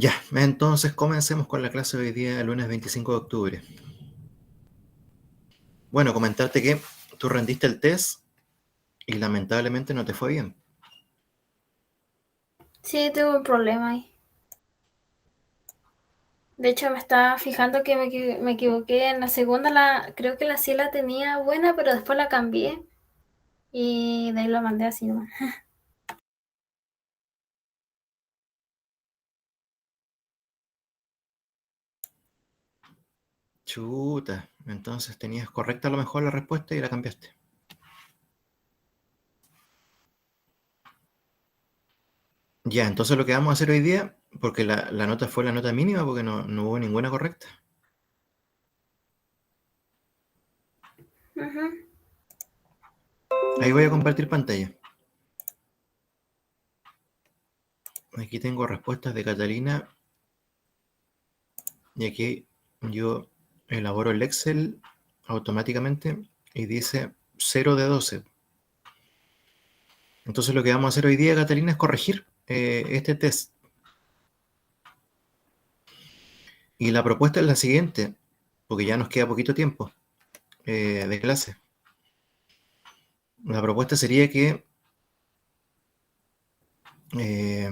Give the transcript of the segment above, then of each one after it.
Ya, entonces comencemos con la clase de hoy día, lunes 25 de octubre. Bueno, comentarte que tú rendiste el test y lamentablemente no te fue bien. Sí, tuve un problema ahí. De hecho, me estaba fijando que me equivoqué en la segunda, creo que la sí la tenía buena, pero después la cambié y de ahí lo mandé así nomás. Chuta, entonces tenías correcta a lo mejor la respuesta y la cambiaste. Ya, entonces lo que vamos a hacer hoy día, porque la nota fue la nota mínima, porque no hubo ninguna correcta. Ujú. Ahí voy a compartir pantalla. Aquí tengo respuestas de Catalina y aquí yo elaboro el Excel automáticamente y dice 0 de 12. Entonces lo que vamos a hacer hoy día, Catalina, es corregir este test. Y la propuesta es la siguiente, porque ya nos queda poquito tiempo de clase. La propuesta sería que eh,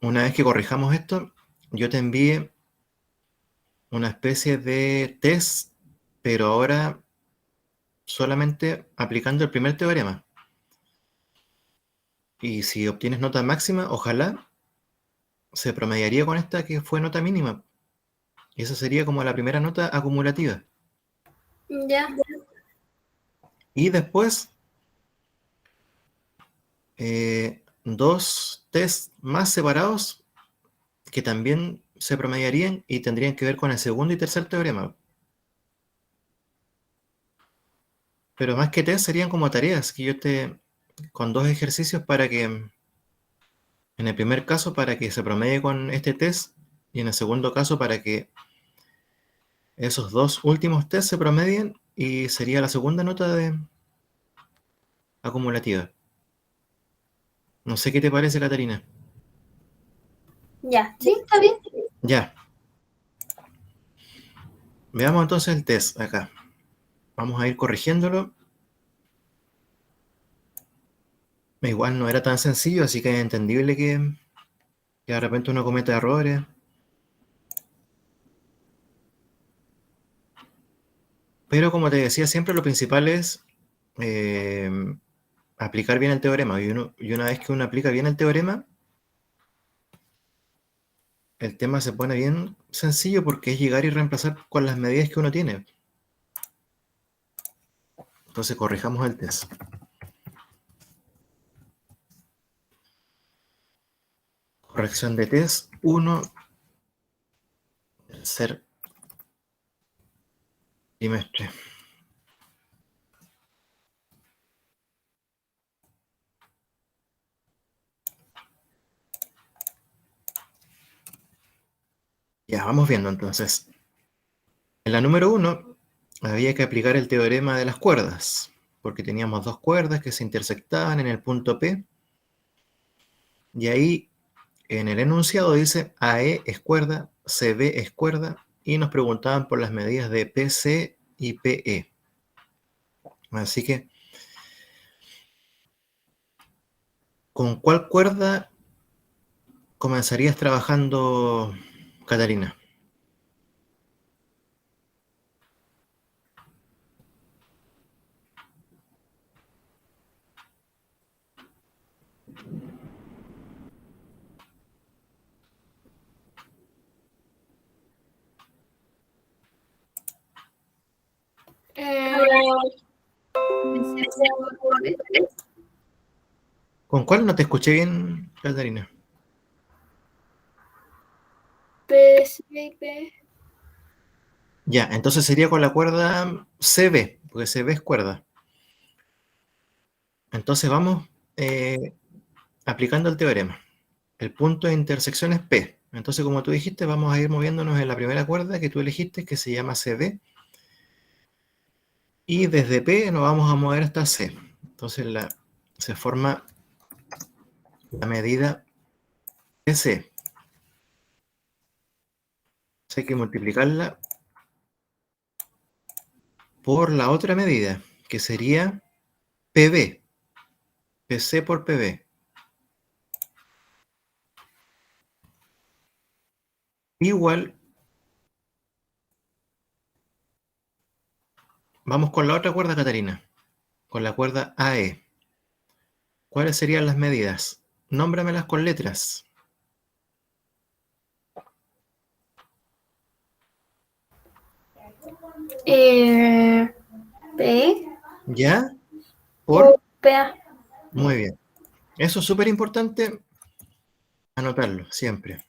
una vez que corrijamos esto, yo te envíe una especie de test, pero ahora solamente aplicando el primer teorema. Y si obtienes nota máxima, ojalá se promediaría con esta que fue nota mínima. Y esa sería como la primera nota acumulativa. Ya, Y después, dos test más separados que también se promediarían y tendrían que ver con el segundo y tercer teorema. Pero más que test serían como tareas que yo con dos ejercicios para que, en el primer caso, para que se promedie con este test y en el segundo caso para que esos dos últimos test se promedien y sería la segunda nota acumulativa. No sé qué te parece, Catarina. ya, sí, está bien. Ya, veamos entonces el test acá. Vamos a ir corrigiéndolo. Igual no era tan sencillo, así que es entendible que de repente uno cometa errores. Pero como te decía siempre, lo principal es eh, aplicar bien el teorema. Y una vez que uno aplica bien el teorema, el tema se pone bien sencillo porque es llegar y reemplazar con las medidas que uno tiene. Entonces corrijamos el test. Corrección de test 1, tercer trimestre. Ya, vamos viendo entonces. En la número 1 había que aplicar el teorema de las cuerdas, porque teníamos dos cuerdas que se intersectaban en el punto P, y ahí en el enunciado dice AE es cuerda, CB es cuerda, y nos preguntaban por las medidas de PC y PE. Así que, ¿con cuál cuerda comenzarías trabajando, Catarina? Eh, empecé por B. ¿Con cuál no te escuché bien, Catarina? P, C y P. Ya, entonces sería con la cuerda CB, porque CB es cuerda. Entonces vamos aplicando el teorema. El punto de intersección es P. Entonces, como tú dijiste, vamos a ir moviéndonos en la primera cuerda que tú elegiste, que se llama CB, y desde P nos vamos a mover hasta C. Entonces se forma la medida PC. hay que multiplicarla por la otra medida, que sería PB, PC por PB. Igual, vamos con la otra cuerda, Catarina, con la cuerda AE. ¿Cuáles serían las medidas? Nómbramelas con letras. P ¿Ya? por Por. PA. Muy bien. Eso es súper importante anotarlo siempre.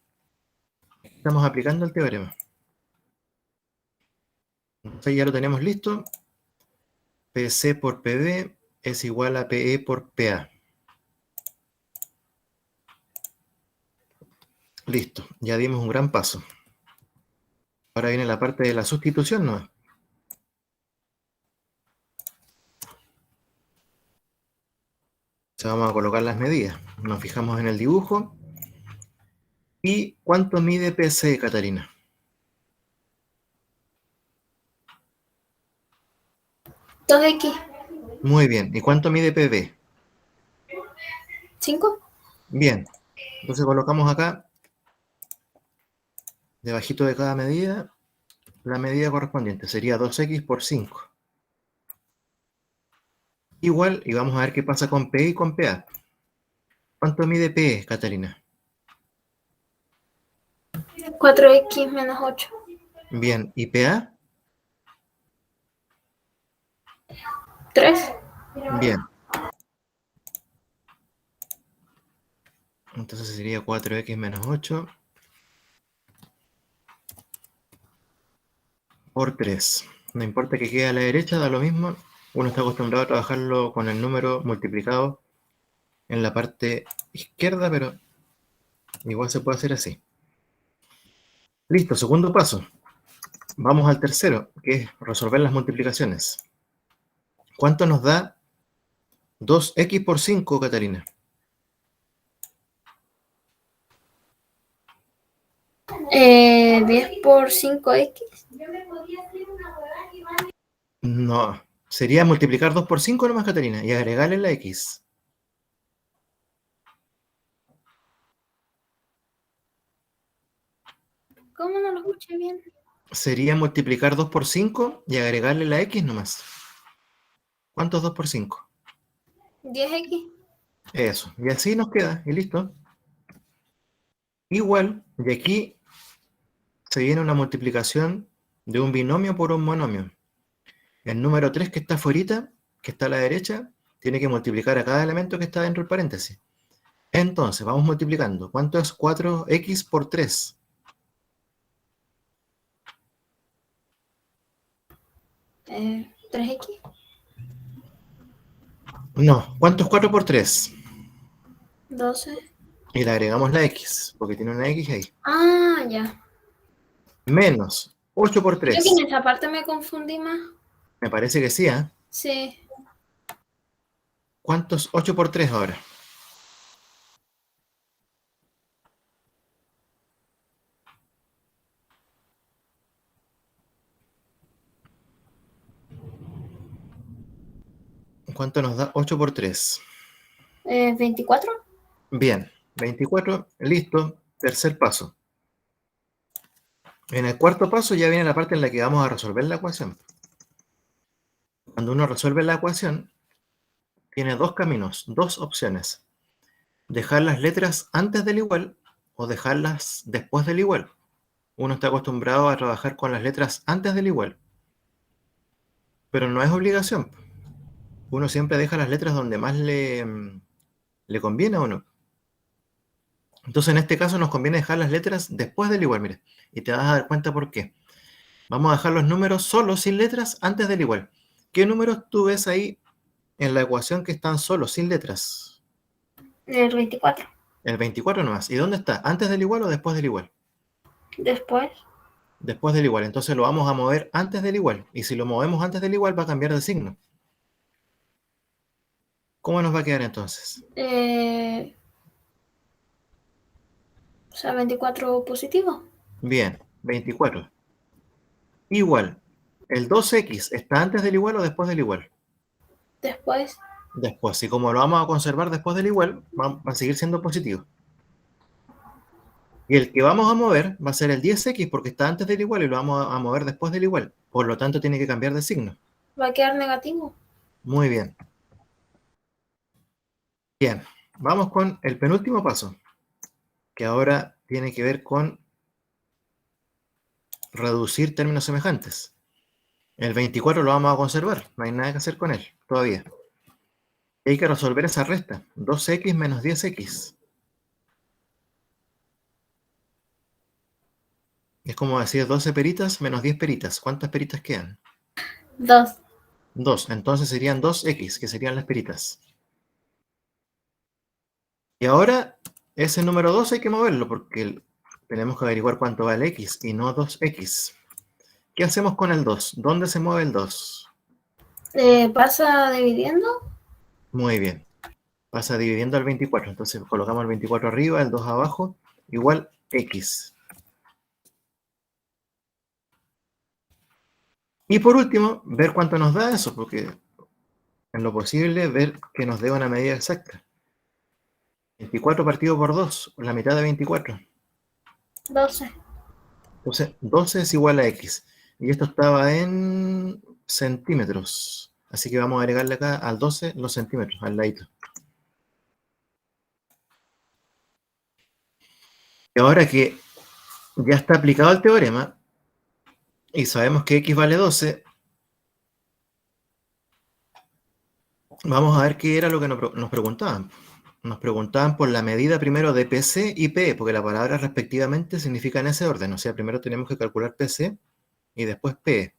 Estamos aplicando el teorema. Entonces ya lo tenemos listo. PC por PB es igual a PE por PA. Listo, ya dimos un gran paso. Ahora viene la parte de la sustitución, ¿no? Vamos a colocar las medidas. Nos fijamos en el dibujo. ¿Y cuánto mide PC, Catarina? 2x. Muy bien. ¿Y cuánto mide PB? 5. Bien. Entonces colocamos acá, debajito de cada medida, la medida correspondiente. Sería 2x por 5. Igual, y vamos a ver qué pasa con P y con PA. ¿Cuánto mide P, Catarina? 4x menos 8. Bien. ¿Y PA? 3. Bien. Entonces sería 4x menos 8 por 3. No importa que quede a la derecha, da lo mismo. Uno está acostumbrado a trabajarlo con el número multiplicado en la parte izquierda, pero igual se puede hacer así. Listo, segundo paso. Vamos al tercero, que es resolver las multiplicaciones. ¿Cuánto nos da 2x por 5, Catarina? 10 por 5x. No, sería multiplicar 2 por 5 nomás, Catarina, y agregarle la x. ¿Cómo no lo escuché bien? Sería multiplicar 2 por 5 y agregarle la x nomás. ¿Cuánto es 2 por 5? 10x. Eso, y así nos queda, y listo. Igual, de aquí se viene una multiplicación de un binomio por un monomio. El número 3 que está afuera, que está a la derecha, tiene que multiplicar a cada elemento que está dentro del paréntesis. Entonces, vamos multiplicando. ¿Cuánto es 4x por 3? 3x. No, ¿cuánto es 4 por 3? 12. Y le agregamos la x, porque tiene una x ahí. Ah, ya. Menos 8 por Creo que en 3. esa parte me confundí más. Me parece que sí, ¿eh? Sí. ¿Cuánto es 8 por 3 ahora? ¿Cuánto nos da 8 por 3? 24. Bien, 24, listo. Tercer paso. En el cuarto paso ya viene la parte en la que vamos a resolver la ecuación. Cuando uno resuelve la ecuación, tiene dos caminos, dos opciones. Dejar las letras antes del igual o dejarlas después del igual. Uno está acostumbrado a trabajar con las letras antes del igual, pero no es obligación. Uno siempre deja las letras donde más le conviene a uno. Entonces en este caso nos conviene dejar las letras después del igual, mire, y te vas a dar cuenta por qué. Vamos a dejar los números solos, sin letras, antes del igual. ¿Qué números tú ves ahí en la ecuación que están solos, sin letras? El 24. El 24 nomás. ¿Y dónde está? ¿Antes del igual o después del igual? Después. Después del igual. Entonces lo vamos a mover antes del igual. Y si lo movemos antes del igual va a cambiar de signo. ¿Cómo nos va a quedar entonces? O sea, 24 positivo. Bien. 24. Igual. ¿El 2x está antes del igual o después del igual? Después, Después. Y como lo vamos a conservar después del igual, va a seguir siendo positivo. Y el que vamos a mover va a ser el 10x porque está antes del igual y lo vamos a mover después del igual. Por lo tanto, tiene que cambiar de signo. va a quedar negativo. Muy bien. Bien. Vamos con el penúltimo paso, que ahora tiene que ver con reducir términos semejantes. El 24 lo vamos a conservar, no hay nada que hacer con él todavía. Y hay que resolver esa resta, 2x menos 10x. Es como decir 12 peritas menos 10 peritas. ¿Cuántas peritas quedan? 2. 2, entonces serían 2x, que serían las peritas. Y ahora, ese número 2 hay que moverlo, porque tenemos que averiguar cuánto vale x, y no 2x. ¿Qué hacemos con el 2? ¿Dónde se mueve el 2? ¿Pasa dividiendo? Muy bien. Pasa dividiendo al 24. Entonces colocamos el 24 arriba, el 2 abajo, igual x. Y por último, ver cuánto nos da eso, porque en lo posible ver que nos dé una medida exacta. 24 partido por 2, la mitad de 24. 12. Entonces, 12 es igual a x. Y esto estaba en centímetros. Así que vamos a agregarle acá al 12 los centímetros, al ladito. Y ahora que ya está aplicado el teorema, y sabemos que x vale 12, vamos a ver qué era lo que nos preguntaban. Nos preguntaban por la medida primero de PC y PE, porque la palabra respectivamente significa en ese orden. O sea, primero tenemos que calcular PC y después PE.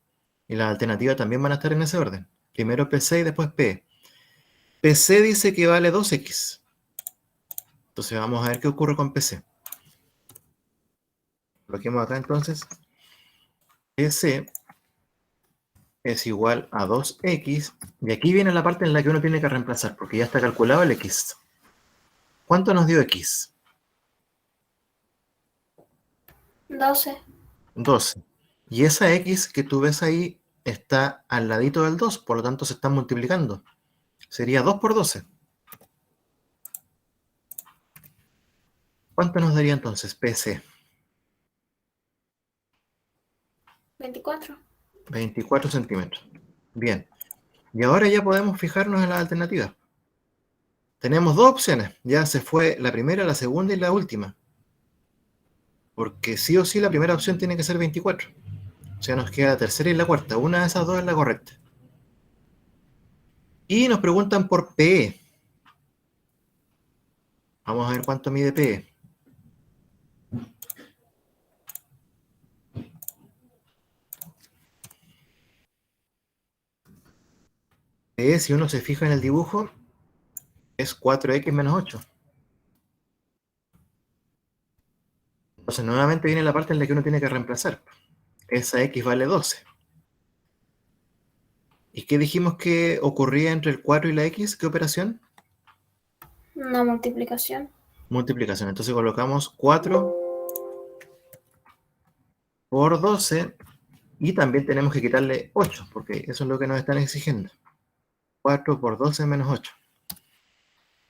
Y las alternativas también van a estar en ese orden. Primero PC y después PE. PC dice que vale 2x. Entonces vamos a ver qué ocurre con PC. Coloquemos acá entonces. PC es igual a 2x. Y aquí viene la parte en la que uno tiene que reemplazar, porque ya está calculado el x. ¿Cuánto nos dio x? 12. 12. Y esa x que tú ves ahí está al ladito del 2, por lo tanto se están multiplicando. Sería 2 por 12. ¿Cuánto nos daría entonces PC? 24. 24 centímetros. Bien. Y ahora ya podemos fijarnos en las alternativas. Tenemos dos opciones. Ya se fue la primera, la segunda y la última. Porque sí o sí la primera opción tiene que ser 24. O sea, nos queda la tercera y la cuarta. Una de esas dos es la correcta. Y nos preguntan por PE. Vamos a ver cuánto mide PE. PE, si uno se fija en el dibujo, es 4x menos 8. Entonces nuevamente viene la parte en la que uno tiene que reemplazar. Esa x vale 12. ¿Y qué dijimos que ocurría entre el 4 y la x? ¿Qué operación? Una multiplicación. Multiplicación. Entonces colocamos 4 por 12 y también tenemos que quitarle 8, porque eso es lo que nos están exigiendo. 4 por 12 menos 8.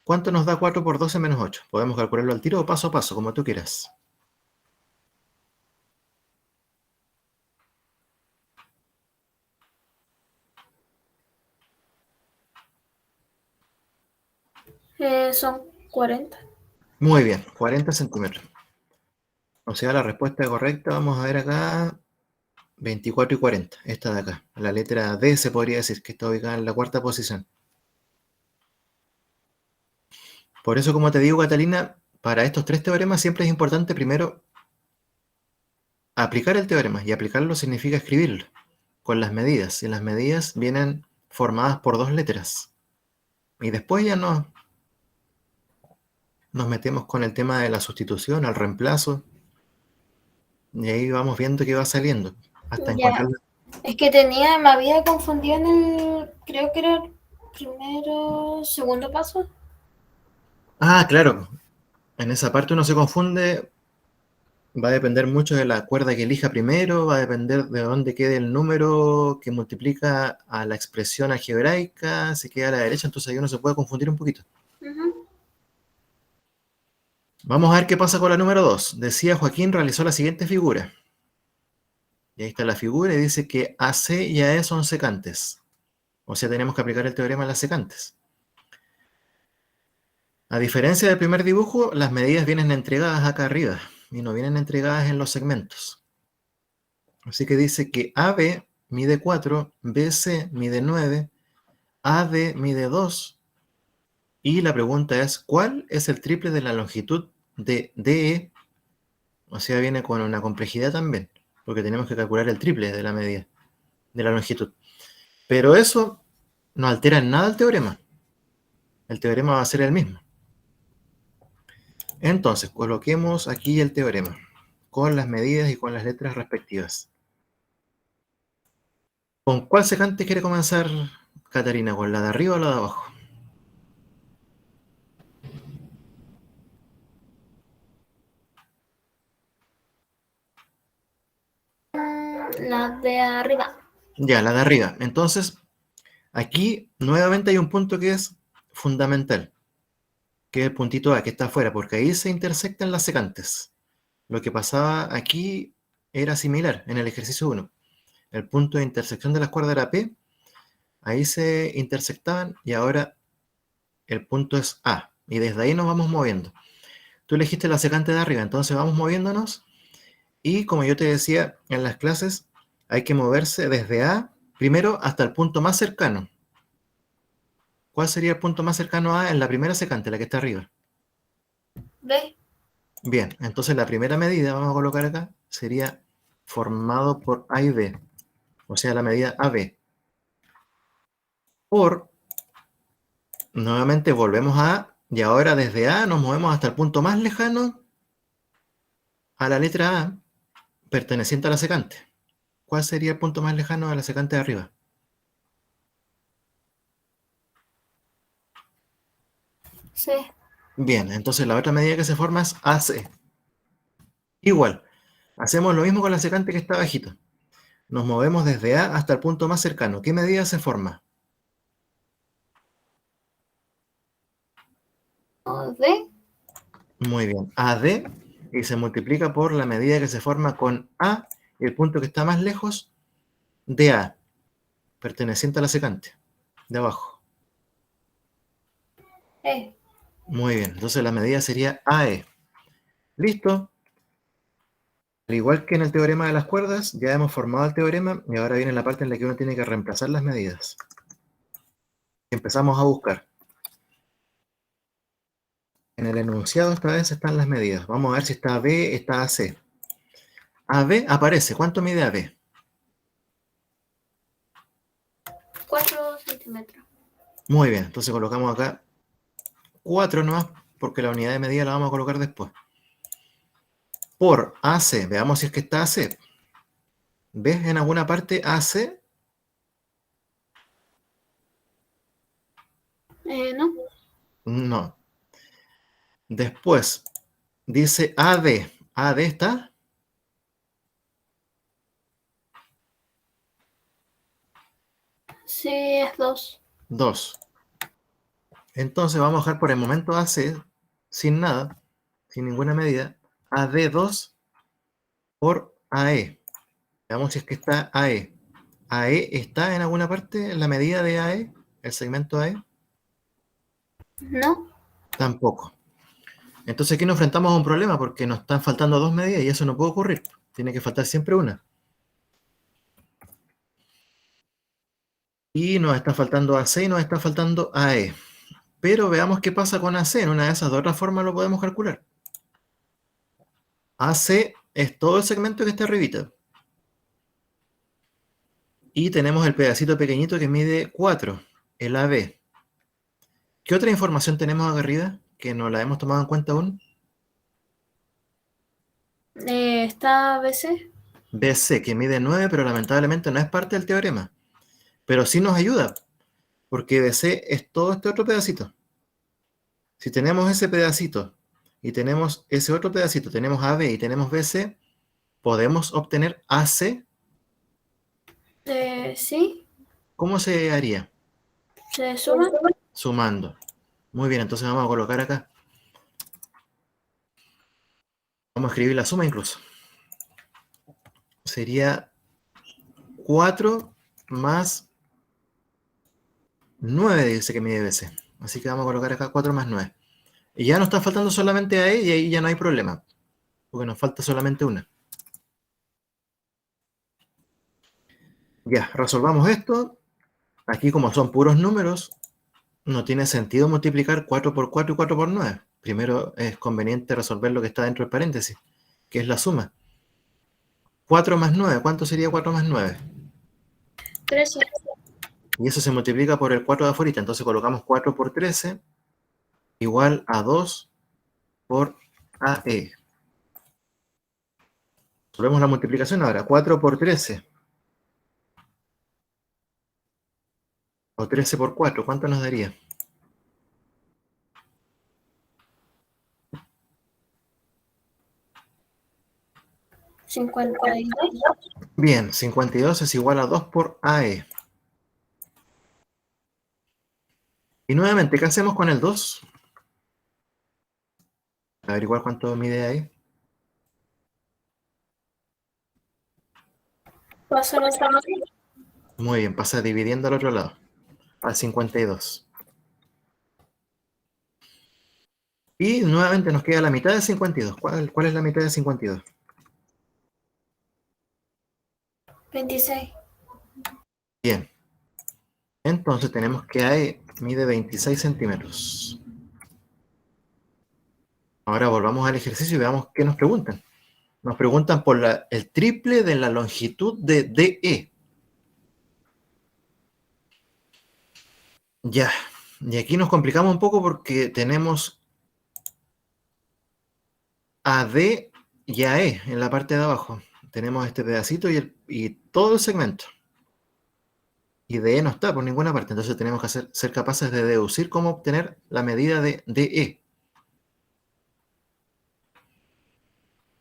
¿Cuánto nos da 4 por 12 menos 8? Podemos calcularlo al tiro o paso a paso, como tú quieras. Son 40. Muy bien, 40 centímetros. O sea, la respuesta correcta, vamos a ver acá, 24 y 40, esta de acá. La letra D se podría decir, que está ubicada en la cuarta posición. Por eso, como te digo, Catalina, para estos tres teoremas siempre es importante primero aplicar el teorema. Y aplicarlo significa escribirlo con las medidas. Y las medidas vienen formadas por dos letras. Y después ya nos metemos con el tema de la sustitución, el reemplazo. Y ahí vamos viendo qué va saliendo. Hasta Ya. encontrar. Es que me había confundido en el, creo que era el primero, segundo paso. Ah, claro. En esa parte uno se confunde Va a depender mucho de la cuerda que elija primero, va a depender de dónde quede el número que multiplica a la expresión algebraica, si queda a la derecha, entonces ahí uno se puede confundir un poquito. Vamos a ver qué pasa con la número 2. Decía Joaquín realizó la siguiente figura. Y ahí está la figura y dice que AC y AE son secantes. O sea, tenemos que aplicar el teorema de las secantes. A diferencia del primer dibujo, las medidas vienen entregadas acá arriba y no vienen entregadas en los segmentos. Así que dice que AB mide 4, BC mide 9, AD mide 2, y la pregunta es, ¿cuál es el triple de la longitud de DE? O sea, viene con una complejidad también, porque tenemos que calcular el triple de la medida, de la longitud. Pero eso no altera en nada el teorema. El teorema va a ser el mismo. Entonces, coloquemos aquí el teorema, con las medidas y con las letras respectivas. ¿Con cuál secante quiere comenzar Catarina? ¿Con la de arriba o la de abajo? La de arriba. Ya, la de arriba. Entonces, aquí nuevamente hay un punto que es fundamental, que es el puntito A, que está afuera, porque ahí se intersectan las secantes. Lo que pasaba aquí era similar en el ejercicio 1. El punto de intersección de las cuerdas era P, ahí se intersectaban y ahora el punto es A. Y desde ahí nos vamos moviendo. Tú elegiste la secante de arriba, entonces vamos moviéndonos. Y como yo te decía en las clases, hay que moverse desde A primero hasta el punto más cercano. ¿Cuál sería el punto más cercano a A en la primera secante, la que está arriba? B. Bien, entonces la primera medida, vamos a colocar acá, sería formado por A y B. O sea, la medida AB. Por, nuevamente volvemos a A, y ahora desde A nos movemos hasta el punto más lejano a la letra A, perteneciente a la secante. ¿Cuál sería el punto más lejano a la secante de arriba? C. Bien, entonces la otra medida que se forma es AC. Igual, hacemos lo mismo con la secante que está abajito. Nos movemos desde A hasta el punto más cercano. ¿Qué medida se forma? D. Muy bien, AD, y se multiplica por la medida que se forma con A, y el punto que está más lejos de A, perteneciente a la secante, de abajo. E. Muy bien, entonces la medida sería AE. ¿Listo? Al igual que en el teorema de las cuerdas, ya hemos formado el teorema y ahora viene la parte en la que uno tiene que reemplazar las medidas. Empezamos a buscar. En el enunciado esta vez están las medidas. Vamos a ver si está AB, está AC. AB aparece. ¿Cuánto mide AB? 4 centímetros. Muy bien, entonces colocamos acá 4 nomás, porque la unidad de medida la vamos a colocar después. Por AC, veamos si es que está AC. ¿Ves en alguna parte AC? No. No. Después, dice AD. ¿AD está? Sí, es 2. 2. Entonces vamos a dejar por el momento AC sin nada, sin ninguna medida. AD2 por AE. Veamos si es que está AE. ¿AE está en alguna parte en la medida de AE? ¿El segmento AE? No. Tampoco. Entonces aquí nos enfrentamos a un problema porque nos están faltando dos medidas y eso no puede ocurrir. Tiene que faltar siempre una. Y nos está faltando AC y nos está faltando AE. Pero veamos qué pasa con AC. En una de esas de otra forma lo podemos calcular. AC es todo el segmento que está arribita. Y tenemos el pedacito pequeñito que mide 4, el AB. ¿Qué otra información tenemos acá arriba que no la hemos tomado en cuenta aún? Está BC. BC, que mide 9, pero lamentablemente no es parte del teorema. Pero sí nos ayuda, porque BC es todo este otro pedacito. Si tenemos ese pedacito y tenemos ese otro pedacito, tenemos AB y tenemos BC, ¿podemos obtener AC? Sí, ¿Cómo se haría? se suma. Sumando. Muy bien, entonces vamos a colocar acá. Vamos a escribir la suma incluso. Sería 4 más 9, dice que mide BC. Así que vamos a colocar acá 4 más 9. Y ya nos está faltando solamente AE y ahí ya no hay problema, porque nos falta solamente una. Ya, resolvamos esto. Aquí como son puros números, no tiene sentido multiplicar 4 por 4 y 4 por 9. Primero es conveniente resolver lo que está dentro del paréntesis, que es la suma. 4 más 9, ¿cuánto sería 4 más 9? 13. Y eso se multiplica por el 4 de afuera, entonces colocamos 4 por 13 igual a 2 por AE. Volvemos la multiplicación ahora, 4 por 13. O 13 por 4, ¿cuánto nos daría? 52. Bien, 52 es igual a 2 por AE. Y nuevamente, ¿qué hacemos con el 2? Averiguar cuánto mide ahí. Paso al otro lado. Muy bien, pasa dividiendo al otro lado, al 52. Y nuevamente nos queda la mitad de 52. ¿Cuál es la mitad de 52? 26. Bien, entonces tenemos que AE mide 26 centímetros. Ahora volvamos al ejercicio y veamos qué nos preguntan. Nos preguntan por el triple de la longitud de DE. Ya, y aquí nos complicamos un poco porque tenemos AD y AE en la parte de abajo. Tenemos este pedacito y todo el segmento. Y DE no está por ninguna parte, entonces tenemos que ser capaces de deducir cómo obtener la medida de DE.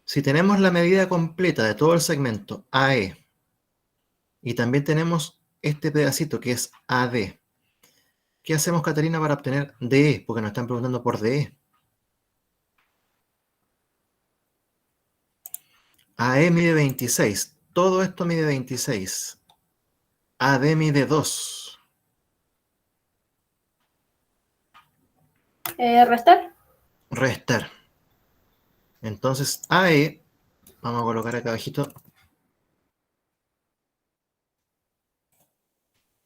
Si tenemos la medida completa de todo el segmento AE y también tenemos este pedacito que es AD, ¿qué hacemos, Caterina, para obtener DE? Porque nos están preguntando por DE. AE mide 26, todo esto mide 26. AD mide 2. Restar. Restar. Entonces AE, vamos a colocar acá abajito,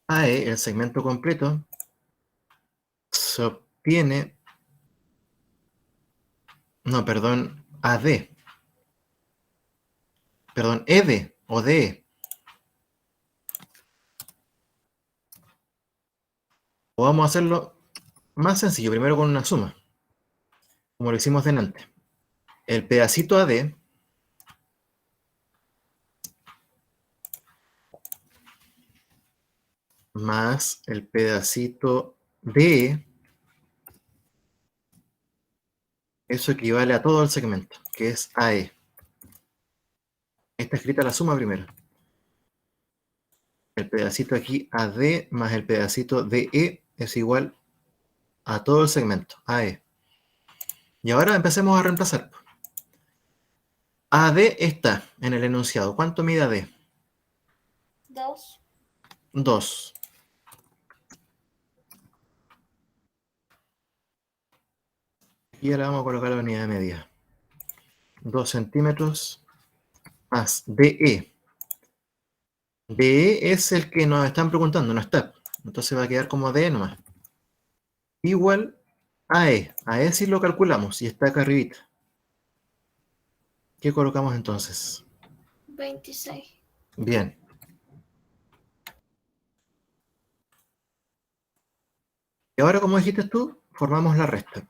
AE, el segmento completo, se obtiene, no, perdón, AD, perdón, ED o DE. O vamos a hacerlo más sencillo, primero con una suma, como lo hicimos delante. El pedacito AD más el pedacito DE, eso equivale a todo el segmento, que es AE. Está escrita la suma primero. El pedacito aquí AD más el pedacito DE es igual a todo el segmento, AE. Y ahora empecemos a reemplazar. AD está en el enunciado. ¿Cuánto mide AD? 2. 2. Y ahora vamos a colocar la unidad de medida. 2 centímetros más DE. DE es el que nos están preguntando, no está. Entonces va a quedar como DE nomás. Igual a E. A E sí lo calculamos y está acá arribita. ¿Qué colocamos entonces? 26. Bien. Y ahora, como dijiste tú, formamos la resta.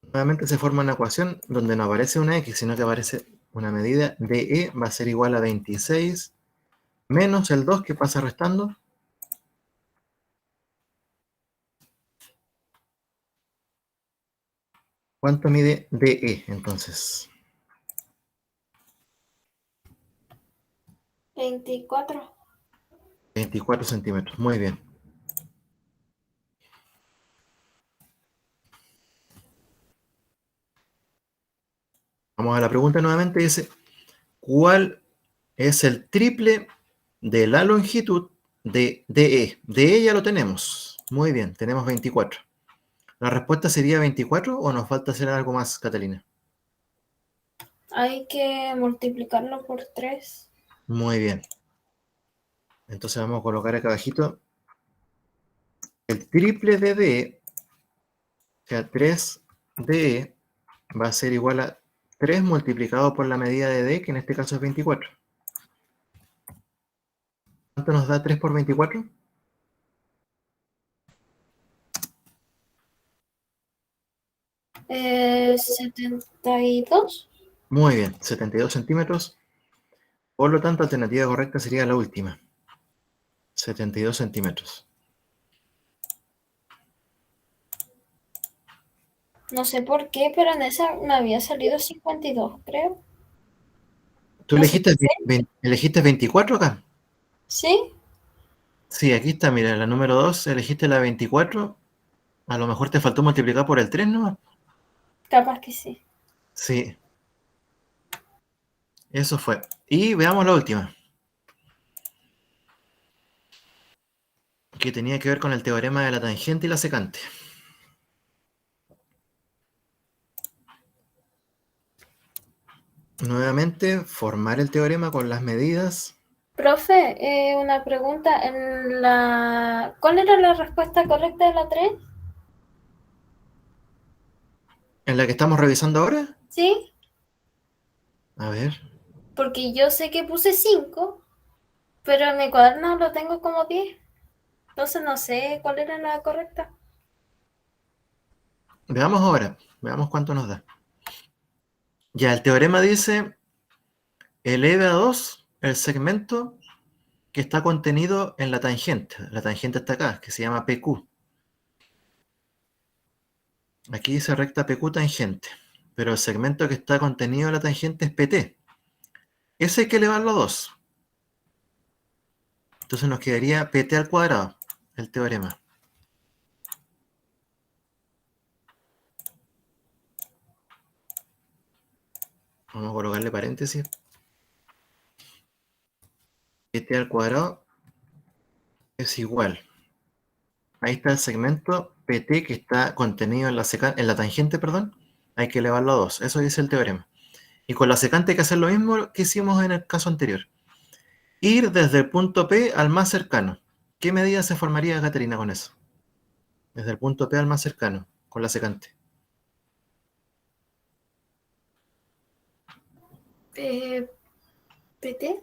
Nuevamente se forma una ecuación donde no aparece una X, sino que aparece una medida de E va a ser igual a 26 menos el 2 que pasa restando. ¿Cuánto mide DE entonces? 24. 24 centímetros, muy bien. Vamos a la pregunta nuevamente, dice, ¿cuál es el triple de la longitud de DE? DE ya lo tenemos, muy bien, tenemos 24. ¿La respuesta sería 24 o nos falta hacer algo más, Catalina? Hay que multiplicarlo por 3. Muy bien. Entonces vamos a colocar acá abajito el triple de DE, o sea, 3DE va a ser igual a 3 multiplicado por la medida de D, que en este caso es 24. ¿Cuánto nos da 3 por 24? 72. Muy bien, 72 centímetros. Por lo tanto, alternativa correcta sería la última. 72 centímetros. No sé por qué, pero en esa me había salido 52, creo. ¿Tú No sé elegiste, por qué. elegiste 24 acá? ¿Sí? Sí, aquí está, mira, la número 2, elegiste la 24. A lo mejor te faltó multiplicar por el 3, ¿no? Capaz que sí. Sí, eso fue. Y veamos la última, que tenía que ver con el teorema de la tangente y la secante. Nuevamente, formar el teorema con las medidas. Profe, una pregunta. ¿Cuál era la respuesta correcta de la 3? ¿En la que estamos revisando ahora? ¿Sí? A ver, Porque yo sé que puse 5, pero en mi cuaderno lo tengo como 10. Entonces no sé cuál era la correcta. veamos ahora, veamos cuánto nos da. Ya, el teorema dice, eleve a 2 el segmento que está contenido en la tangente. La tangente está acá, que se llama PQ. Aquí dice recta PQ tangente, pero el segmento que está contenido en la tangente es PT. Ese hay que elevarlo a 2. Entonces nos quedaría PT al cuadrado, el teorema. Vamos a colocarle paréntesis. PT al cuadrado es igual. Ahí está el segmento PT que está contenido en la tangente, perdón. Hay que elevarlo a 2. Eso dice el teorema. Y con la secante hay que hacer lo mismo que hicimos en el caso anterior. Ir desde el punto P al más cercano. ¿Qué medida se formaría, Caterina, con eso? Desde el punto P al más cercano, con la secante. Eh, ¿PT?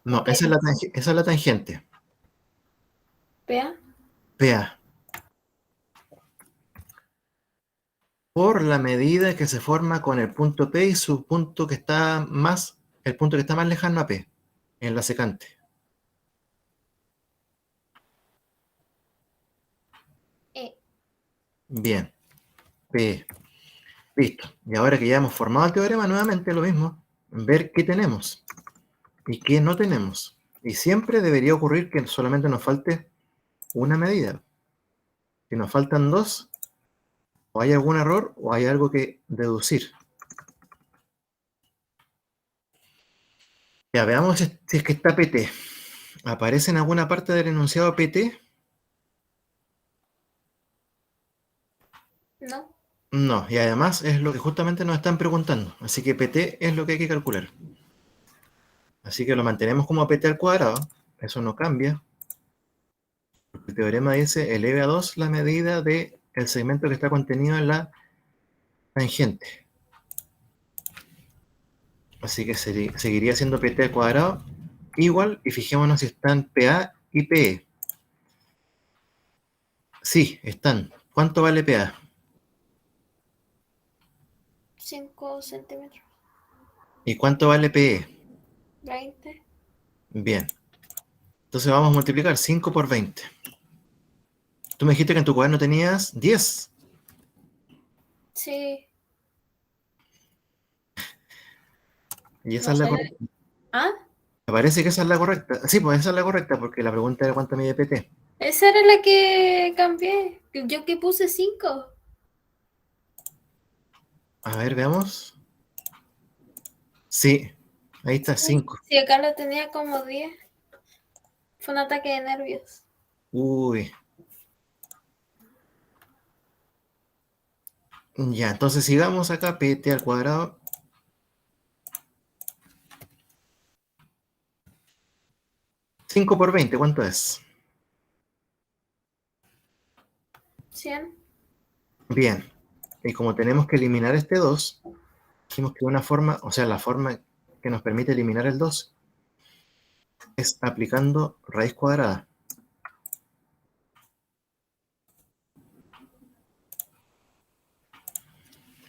¿O No, esa PA? es esa es la tangente. ¿PA? PA. Por la medida que se forma con el punto P y su punto que está más, el punto que está más lejano a P, en la secante. E. Bien, P. Listo. Y ahora que ya hemos formado el teorema, nuevamente lo mismo, ver qué tenemos y qué no tenemos. Y siempre debería ocurrir que solamente nos falte una medida. Si nos faltan dos, o hay algún error o hay algo que deducir. Ya veamos si es que está PT. ¿Aparece en alguna parte del enunciado PT? No. No, y además es lo que justamente nos están preguntando. Así que PT es lo que hay que calcular. Así que lo mantenemos como PT al cuadrado. Eso no cambia. El teorema dice eleve a 2 la medida del segmento que está contenido en la tangente. Así que seguiría siendo PT al cuadrado igual, y fijémonos si están PA y PE. Sí, están. ¿Cuánto vale PA? 5 centímetros. ¿Y cuánto vale PE? 20. Bien. Entonces vamos a multiplicar 5 por 20. Tú me dijiste que en tu cuaderno tenías 10. Sí, Y esa no es la sé. correcta. ¿Ah? Me parece que esa es la correcta. Sí, pues esa es la correcta, porque la pregunta era cuánto mide PT. Esa era la que cambié. Yo que puse 5. A ver, veamos. Sí, ahí está, Sí, 5. sí, acá lo tenía como 10. Fue un ataque de nervios. Uy. Ya, entonces sigamos acá, PT al cuadrado. 5 por 20, ¿cuánto es? 100. Bien. Y como tenemos que eliminar este 2, dijimos que una forma, o sea, la forma que nos permite eliminar el 2 es aplicando raíz cuadrada.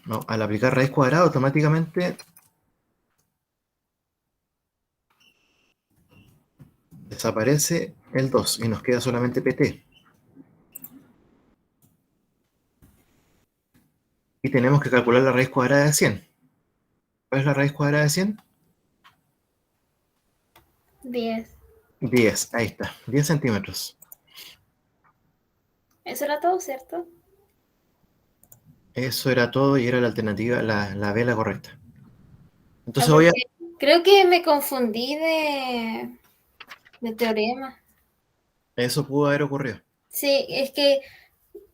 No, al aplicar raíz cuadrada automáticamente desaparece el 2 y nos queda solamente PT. Y tenemos que calcular la raíz cuadrada de 100. ¿Cuál es la raíz cuadrada de 100? 10. 10, ahí está, 10 centímetros. Eso era todo, ¿cierto? Eso era todo y era la alternativa, la B, la correcta. Ah, Entonces voy a... porque creo que me confundí de teorema. Eso pudo haber ocurrido. Sí, es que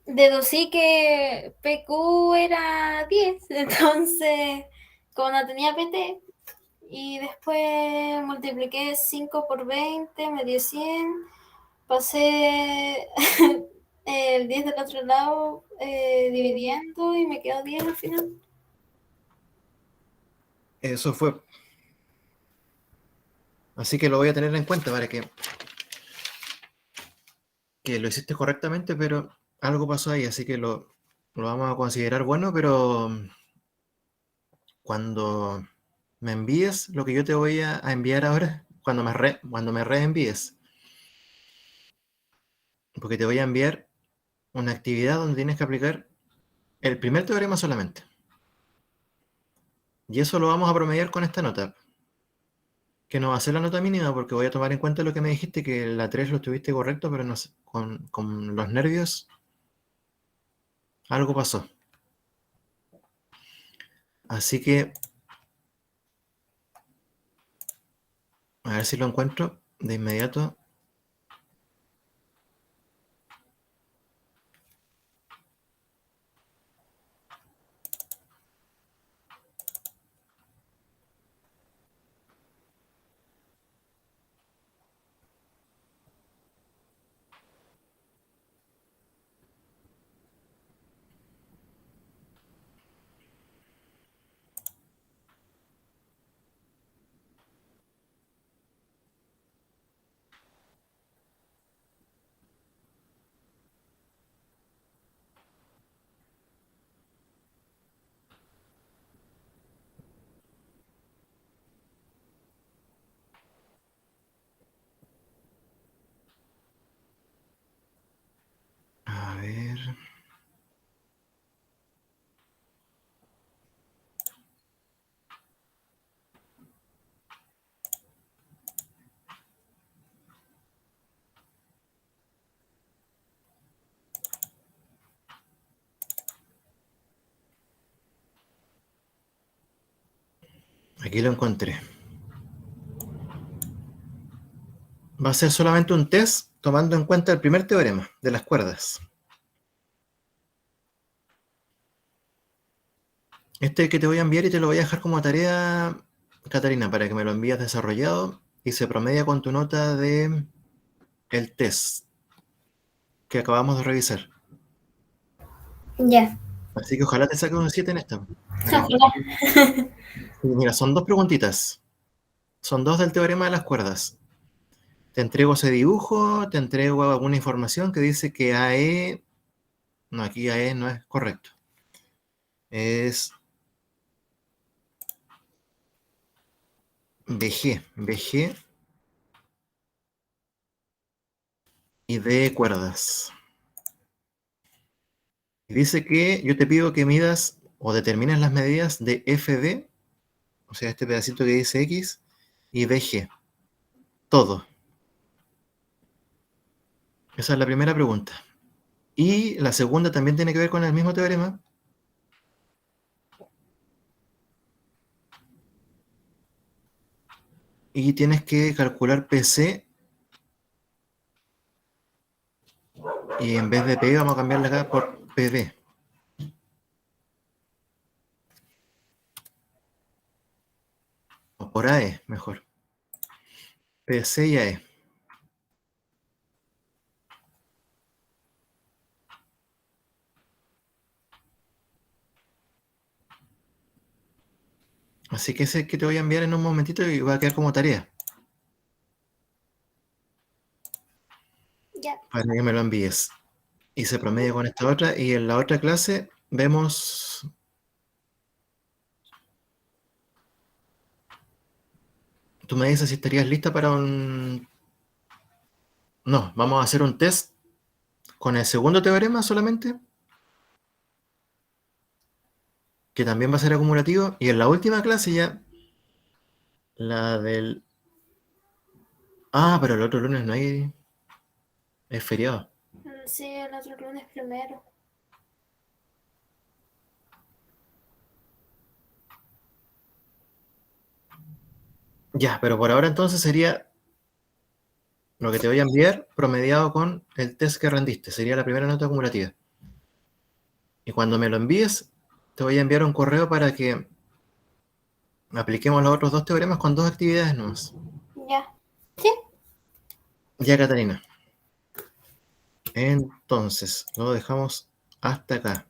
deducí que PQ era 10, entonces, como no tenía PT, y después multipliqué 5 por 20, me dio 100, pasé el 10 del otro lado dividiendo y me quedó 10 al final. Eso fue. Así que lo voy a tener en cuenta para que lo hiciste correctamente, pero algo pasó ahí, así que lo vamos a considerar bueno, pero cuando me envíes lo que yo te voy a enviar ahora, cuando me reenvíes, porque te voy a enviar una actividad donde tienes que aplicar el primer teorema solamente. Y eso lo vamos a promediar con esta nota, que no va a ser la nota mínima porque voy a tomar en cuenta lo que me dijiste, que la 3 lo estuviste correcto, pero no sé, con los nervios algo pasó. Así que a ver si lo encuentro de inmediato. A ver. Aquí lo encontré. Va a ser solamente un test tomando en cuenta el primer teorema de las cuerdas. Este que te voy a enviar y te lo voy a dejar como tarea, Catarina, para que me lo envíes desarrollado y se promedia con tu nota de el test que acabamos de revisar. Ya. Así que ojalá te saques un 7 en esta. Ojalá. Mira, son dos preguntitas. Son dos del teorema de las cuerdas. Te entrego ese dibujo, te entrego alguna información que dice que AE, no, aquí AE no es correcto. Es BG y D cuerdas. Y dice que yo te pido que midas o determines las medidas de FB, o sea, este pedacito que dice X, y BG. Todo. Esa es la primera pregunta. Y la segunda también tiene que ver con el mismo teorema. Y tienes que calcular PC. Y en vez de P vamos a cambiarla acá por PB. O por AE, mejor. PC y AE. Así que ese que te voy a enviar en un momentito y va a quedar como tarea. Ya. Para que me lo envíes. Y se promedia con esta otra. Y en la otra clase vemos... Tú me dices si estarías lista para un... No, vamos a hacer un test con el segundo teorema solamente, que también va a ser acumulativo. Y en la última clase ya, la del... Ah, pero el otro lunes no hay... Es feriado. Sí, el otro lunes primero. Ya, pero por ahora entonces sería lo que te voy a enviar promediado con el test que rendiste. Sería la primera nota acumulativa. Y cuando me lo envíes, te voy a enviar un correo para que apliquemos los otros dos teoremas con dos actividades nuevas. Ya. Sí. Ya, Catalina. Entonces, lo dejamos hasta acá.